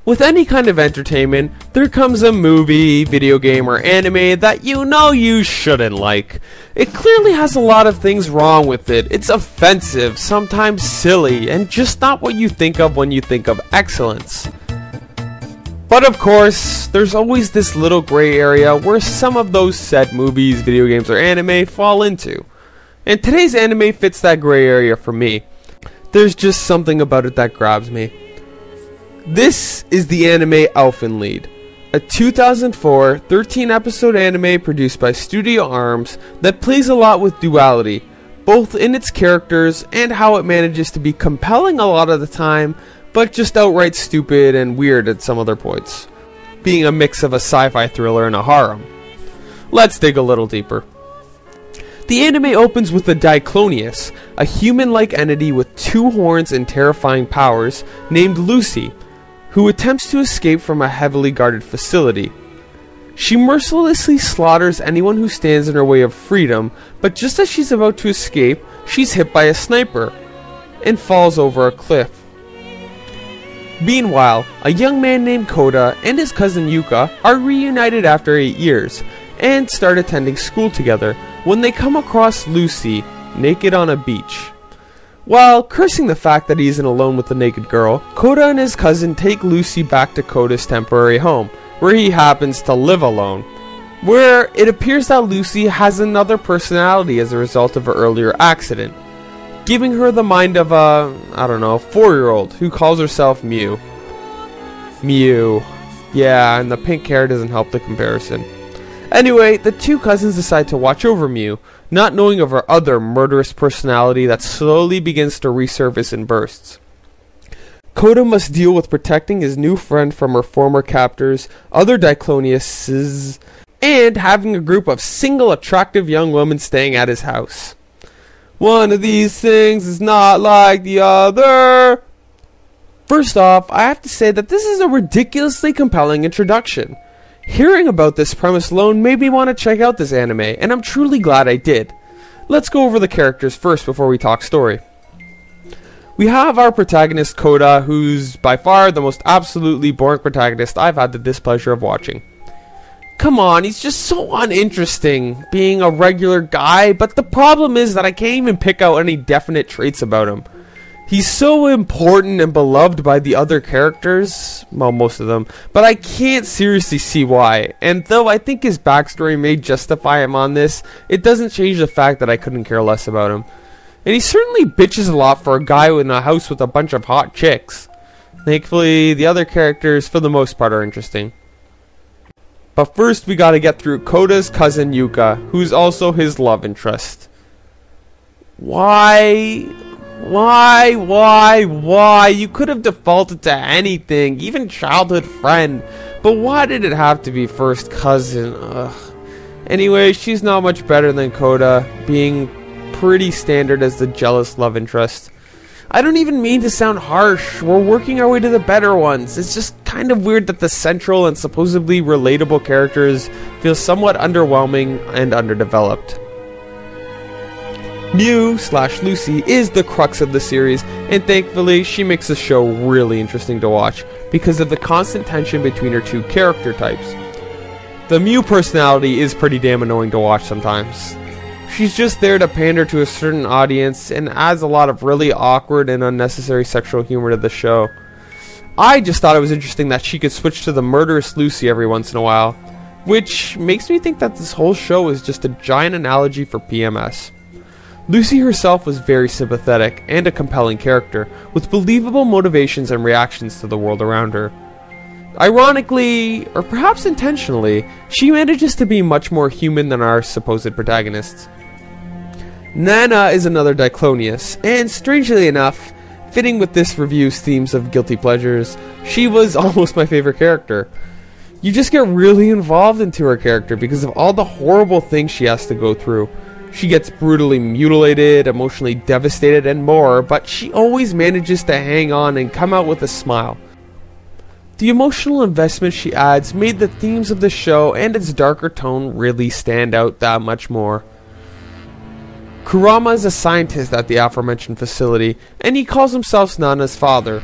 With any kind of entertainment, there comes a movie, video game, or anime that you know you shouldn't like. It clearly has a lot of things wrong with it. It's offensive, sometimes silly, and just not what you think of when you think of excellence. But of course, there's always this little gray area where some of those said movies, video games, or anime fall into. And today's anime fits that gray area for me. There's just something about it that grabs me. This is the anime Elfen Lied, a 2004 13-episode anime produced by Studio Arms that plays a lot with duality, both in its characters and how it manages to be compelling a lot of the time, but just outright stupid and weird at some other points, being a mix of a sci-fi thriller and a harem. Let's dig a little deeper. The anime opens with a Diclonius, a human-like entity with 2 horns and terrifying powers, named Lucy, who attempts to escape from a heavily guarded facility. She mercilessly slaughters anyone who stands in her way of freedom, but just as she's about to escape, she's hit by a sniper and falls over a cliff. Meanwhile, a young man named Koda and his cousin Yuka are reunited after 8 years and start attending school together when they come across Lucy naked on a beach. While cursing the fact that he isn't alone with the naked girl, Koda and his cousin take Lucy back to Koda's temporary home, where he happens to live alone, where it appears that Lucy has another personality as a result of her earlier accident, giving her the mind of a, 4-year-old who calls herself Mew. Mew. Yeah, and the pink hair doesn't help the comparison. Anyway, the 2 cousins decide to watch over Mew, not knowing of her other murderous personality that slowly begins to resurface in bursts. Koda must deal with protecting his new friend from her former captors, other Dicloniuses, and having a group of single attractive young women staying at his house. One of these things is not like the other. First off, I have to say that this is a ridiculously compelling introduction. Hearing about this premise alone made me want to check out this anime, and I'm truly glad I did. Let's go over the characters first before we talk story. We have our protagonist Koda, who's by far the most absolutely boring protagonist I've had the displeasure of watching. Come on, he's just so uninteresting, being a regular guy, but the problem is that I can't even pick out any definite traits about him. He's so important and beloved by the other characters, well, most of them, but I can't seriously see why. And though I think his backstory may justify him on this, it doesn't change the fact that I couldn't care less about him. And he certainly bitches a lot for a guy in a house with a bunch of hot chicks. Thankfully, the other characters, for the most part, are interesting. But first, we gotta get through Koda's cousin Yuka, who's also his love interest. Why? You could have defaulted to anything, even childhood friend. But why did it have to be first cousin? Ugh. Anyway, she's not much better than Koda, being pretty standard as the jealous love interest. I don't even mean to sound harsh. We're working our way to the better ones. It's just kind of weird that the central and supposedly relatable characters feel somewhat underwhelming and underdeveloped. Mew/Lucy is the crux of the series, and thankfully she makes the show really interesting to watch because of the constant tension between her 2 character types. The Mew personality is pretty damn annoying to watch sometimes. She's just there to pander to a certain audience and adds a lot of really awkward and unnecessary sexual humor to the show. I just thought it was interesting that she could switch to the murderous Lucy every once in a while, which makes me think that this whole show is just a giant analogy for PMS. Lucy herself was very sympathetic and a compelling character, with believable motivations and reactions to the world around her. Ironically, or perhaps intentionally, she manages to be much more human than our supposed protagonists. Nana is another Diclonius, and strangely enough, fitting with this review's themes of guilty pleasures, she was almost my favorite character. You just get really involved into her character because of all the horrible things she has to go through. She gets brutally mutilated, emotionally devastated, and more, but she always manages to hang on and come out with a smile. The emotional investment she adds made the themes of the show and its darker tone really stand out that much more. Kurama is a scientist at the aforementioned facility, and he calls himself Nana's father.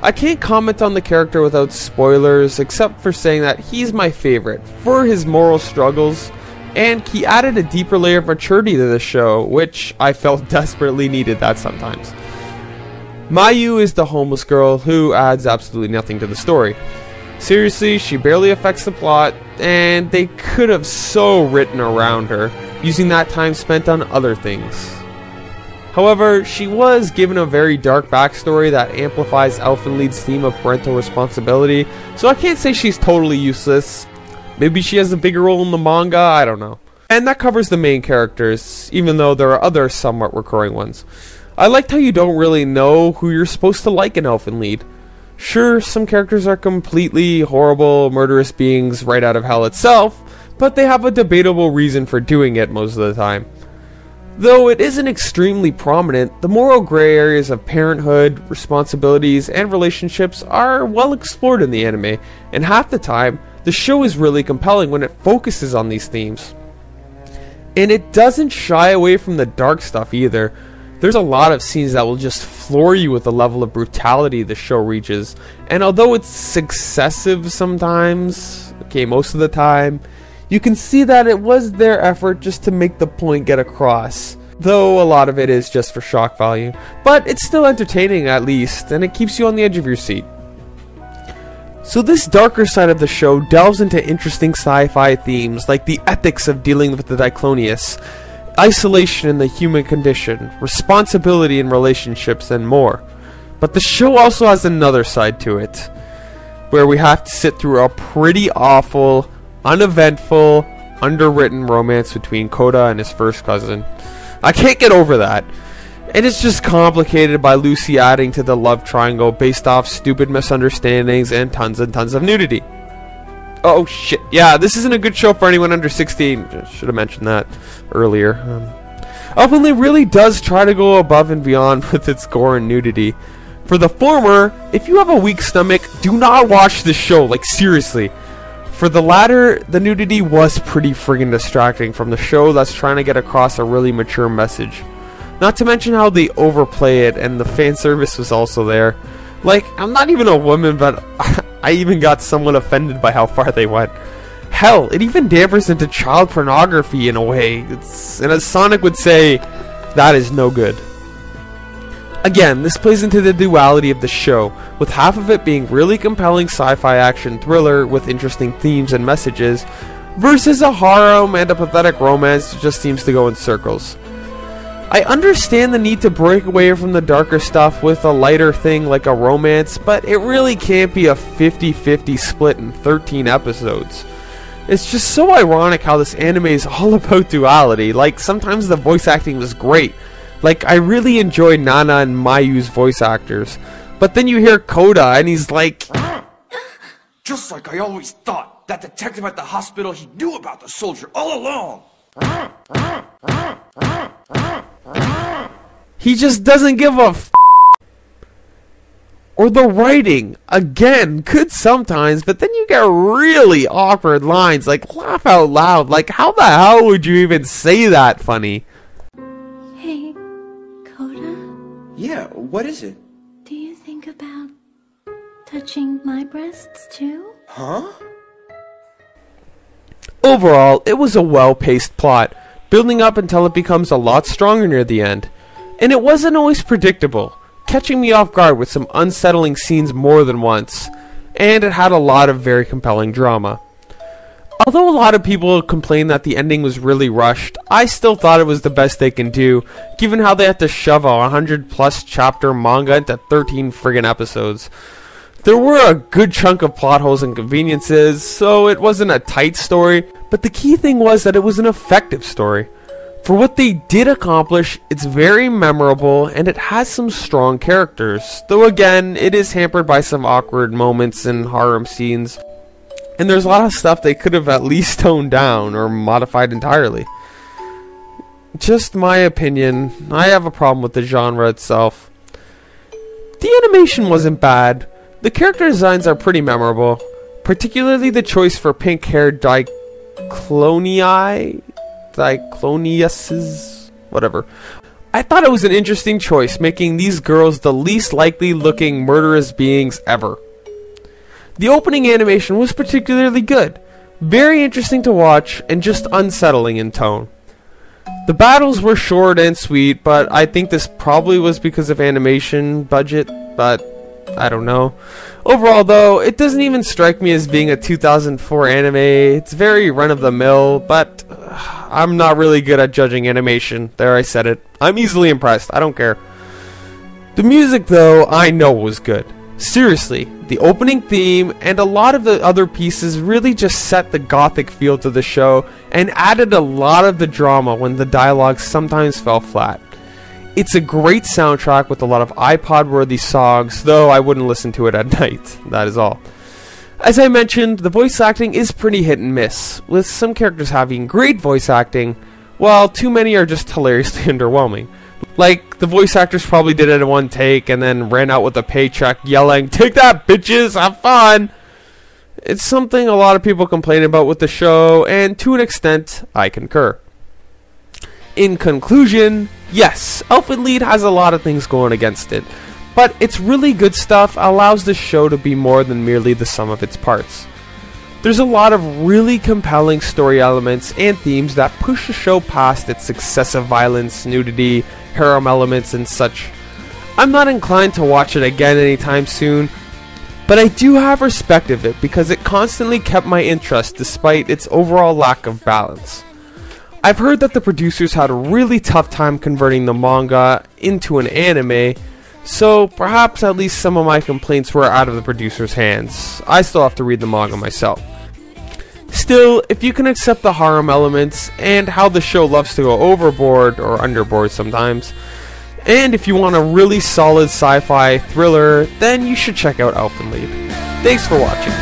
I can't comment on the character without spoilers, except for saying that he's my favorite for his moral struggles, and he added a deeper layer of maturity to the show, which I felt desperately needed that sometimes. Mayu is the homeless girl who adds absolutely nothing to the story. Seriously, she barely affects the plot, and they could have so written around her, using that time spent on other things. However, she was given a very dark backstory that amplifies Elfenlied's theme of parental responsibility, so I can't say she's totally useless. Maybe she has a bigger role in the manga, I don't know. And that covers the main characters, even though there are other somewhat recurring ones. I liked how you don't really know who you're supposed to like in Elfenlied. Sure, some characters are completely horrible, murderous beings right out of hell itself, but they have a debatable reason for doing it most of the time. Though it isn't extremely prominent, the moral gray areas of parenthood, responsibilities, and relationships are well explored in the anime, and half the time, the show is really compelling when it focuses on these themes. And it doesn't shy away from the dark stuff either. There's a lot of scenes that will just floor you with the level of brutality the show reaches, and although it's excessive sometimes, most of the time, you can see that it was their effort just to make the point get across, though a lot of it is just for shock value. But it's still entertaining at least, and it keeps you on the edge of your seat. So this darker side of the show delves into interesting sci-fi themes like the ethics of dealing with the Diclonius, isolation in the human condition, responsibility in relationships, and more. But the show also has another side to it, where we have to sit through a pretty awful, uneventful, underwritten romance between Koda and his first cousin. I can't get over that. And it's just complicated by Lucy adding to the love triangle based off stupid misunderstandings and tons of nudity. Oh shit, yeah, this isn't a good show for anyone under 16. Should have mentioned that earlier. Elfenlied really does try to go above and beyond with its gore and nudity. For the former, if you have a weak stomach, do not watch this show, like seriously. For the latter, the nudity was pretty friggin' distracting from the show that's trying to get across a really mature message. Not to mention how they overplay it, and the fan service was also there. Like, I'm not even a woman, but I even got somewhat offended by how far they went. Hell, it even dampers into child pornography in a way. And as Sonic would say, that is no good. Again, this plays into the duality of the show, with half of it being really compelling sci-fi action thriller with interesting themes and messages, versus a harem and a pathetic romance that just seems to go in circles. I understand the need to break away from the darker stuff with a lighter thing like a romance, but it really can't be a 50-50 split in 13 episodes. It's just so ironic how this anime is all about duality. Like, sometimes the voice acting was great. Like, I really enjoyed Nana and Mayu's voice actors. But then you hear Koda and he's like... Just like I always thought, that detective at the hospital, he knew about the soldier all along. He just doesn't give a f***. Or the writing, again, good sometimes, but then you get really awkward lines, like laugh out loud. Like, how the hell would you even say that funny? Hey, Koda? Yeah, what is it? Do you think about touching my breasts too? Huh? Overall, it was a well-paced plot, building up until it becomes a lot stronger near the end. And it wasn't always predictable, catching me off guard with some unsettling scenes more than once, and it had a lot of very compelling drama. Although a lot of people complained that the ending was really rushed, I still thought it was the best they can do, given how they had to shove a 100+ chapter manga into 13 friggin' episodes. There were a good chunk of plot holes and conveniences, so it wasn't a tight story, but the key thing was that it was an effective story. For what they did accomplish, it's very memorable, and it has some strong characters, though again, it is hampered by some awkward moments and harem scenes, and there's a lot of stuff they could have at least toned down or modified entirely. Just my opinion, I have a problem with the genre itself. The animation wasn't bad. The character designs are pretty memorable, particularly the choice for pink-haired Dicloniuses, whatever. I thought it was an interesting choice, making these girls the least likely looking murderous beings ever. The opening animation was particularly good, very interesting to watch, and just unsettling in tone. The battles were short and sweet, but I think this probably was because of animation budget, but I don't know. Overall though, it doesn't even strike me as being a 2004 anime. It's very run-of-the-mill, but I'm not really good at judging animation. There, I said it. I'm easily impressed. I don't care. The music though, I know was good. Seriously, the opening theme and a lot of the other pieces really just set the gothic feel to the show and added a lot of the drama when the dialogue sometimes fell flat. It's a great soundtrack with a lot of iPod-worthy songs, though I wouldn't listen to it at night. That is all. As I mentioned, the voice acting is pretty hit and miss, with some characters having great voice acting, while too many are just hilariously underwhelming. Like, the voice actors probably did it in one take and then ran out with a paycheck yelling, "Take that, bitches! Have fun!" It's something a lot of people complain about with the show, and to an extent, I concur. In conclusion, yes, Elfen Lied has a lot of things going against it, but its really good stuff allows the show to be more than merely the sum of its parts. There's a lot of really compelling story elements and themes that push the show past its excessive violence, nudity, harem elements, and such. I'm not inclined to watch it again anytime soon, but I do have respect of it because it constantly kept my interest despite its overall lack of balance. I've heard that the producers had a really tough time converting the manga into an anime, so perhaps at least some of my complaints were out of the producers' hands. I still have to read the manga myself. Still, if you can accept the harem elements and how the show loves to go overboard or underboard sometimes, and if you want a really solid sci-fi thriller, then you should check out Elfen Lied. Thanks for watching.